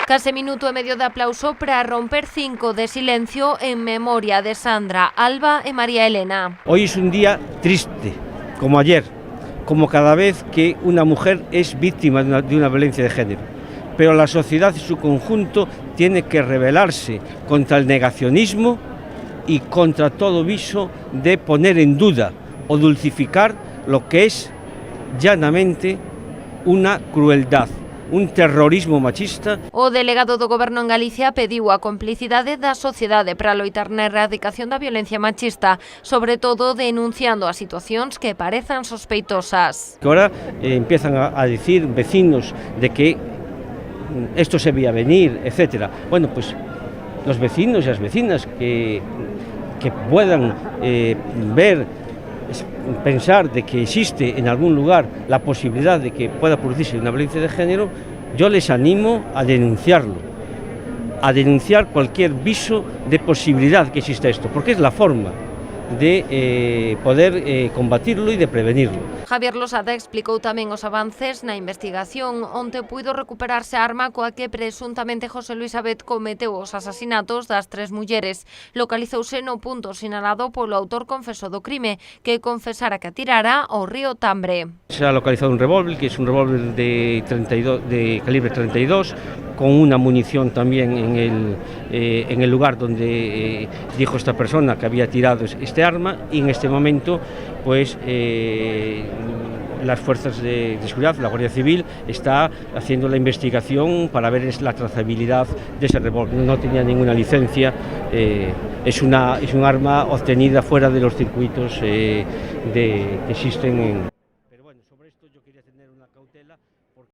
Case minuto e medio de aplauso para romper 5 de silencio en memoria de Sandra, Alba e María Elena. Hoy es un día triste, como ayer, como cada vez que una mujer es víctima de una violencia de género. Pero la sociedad en su conjunto tiene que rebelarse contra el negacionismo y contra todo viso de poner en duda o dulcificar lo que es llanamente una crueldad, un terrorismo machista. O delegado do Goberno en Galicia pediu a complicidade da sociedade para loitar na erradicación da violencia machista, sobre todo denunciando as situacións que parezan sospeitosas. Que ahora empiezan a decir vecinos de que esto se veía venir, etcétera. Bueno, pues los vecinos y las vecinas que puedan pensar de que existe en algún lugar la posibilidad de que pueda producirse una violencia de género, yo les animo a denunciarlo, a denunciar cualquier viso de posibilidad que exista esto, porque es la forma de poder combatirlo e de prevenirlo. Javier Losada explicou tamén os avances na investigación, onde puido recuperarse a arma coa que presuntamente José Luis Abet cometeu os asasinatos das 3 mulleres. Localizouse no punto sinalado polo autor confeso do crime, que confesara que atirara ao río Tambre. Se ha localizado un revólver, que es un revólver de calibre 32, con una munición también en el lugar donde dijo esta persona que había tirado este arma, y en este momento pues las fuerzas de seguridad, la Guardia Civil, está haciendo la investigación para ver la trazabilidad de ese revólver. No tenía ninguna licencia, es un arma obtenida fuera de los circuitos que existen en...